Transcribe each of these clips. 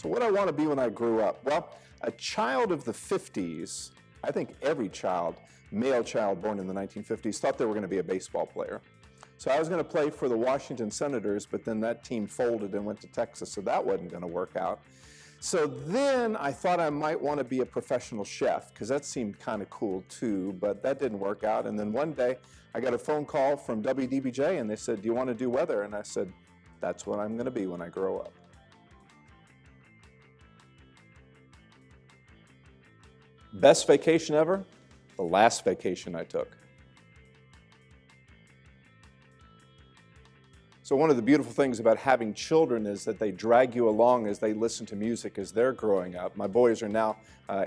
What I want to be when I grew up? Well, a child of the 50s, I think every child, male child born in the 1950s, thought they were going to be a baseball player. So I was going to play for the Washington Senators, but then that team folded and went to Texas, so that wasn't going to work out. So then I thought I might want to be a professional chef, because that seemed kind of cool too, but that didn't work out. And then one day I got a phone call from WDBJ and they said, "Do you want to do weather?" And I said, "That's what I'm going to be when I grow up." Best vacation ever? The last vacation I took. So one of the beautiful things about having children is that they drag you along as they listen to music as they're growing up. My boys are now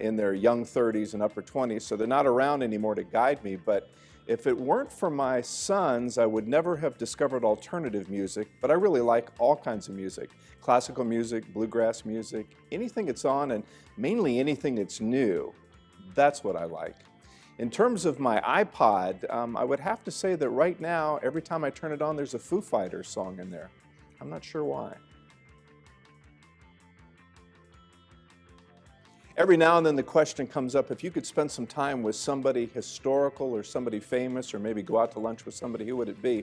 in their young 30s and upper 20s, so they're not around anymore to guide me, but if it weren't for my sons, I would never have discovered alternative music, but I really like all kinds of music. Classical music, bluegrass music, anything that's on, and mainly anything that's new. That's what I like. In terms of my iPod, I would have to say that right now, every time I turn it on, there's a Foo Fighters song in there. I'm not sure why. Every now and then the question comes up, if you could spend some time with somebody historical or somebody famous, or maybe go out to lunch with somebody, who would it be?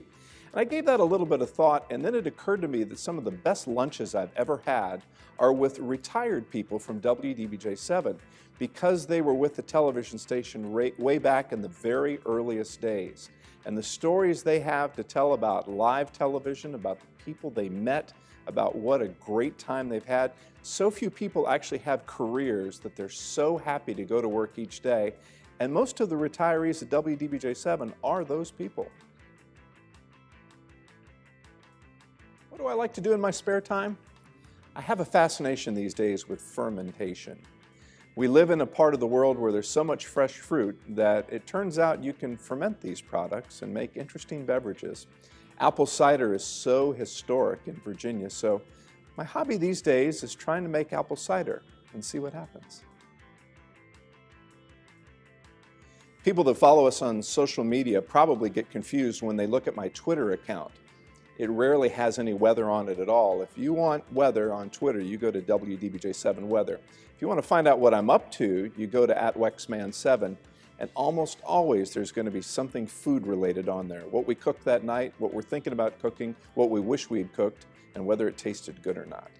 And I gave that a little bit of thought, and then it occurred to me that some of the best lunches I've ever had are with retired people from WDBJ-7, because they were with the television station way back in the very earliest days. And the stories they have to tell about live television, about the people they met, about what a great time they've had. So few people actually have careers that they're so happy to go to work each day. And most of the retirees at WDBJ-7 are those people. What do I like to do in my spare time? I have a fascination these days with fermentation. We live in a part of the world where there's so much fresh fruit that it turns out you can ferment these products and make interesting beverages. Apple cider is so historic in Virginia, so my hobby these days is trying to make apple cider and see what happens. People that follow us on social media probably get confused when they look at my Twitter account. It rarely has any weather on it at all. If you want weather on Twitter, you go to WDBJ7 Weather. If you want to find out what I'm up to, you go to @WexMan7, and almost always there's going to be something food related on there. What we cooked that night, what we're thinking about cooking, what we wish we had cooked, and whether it tasted good or not.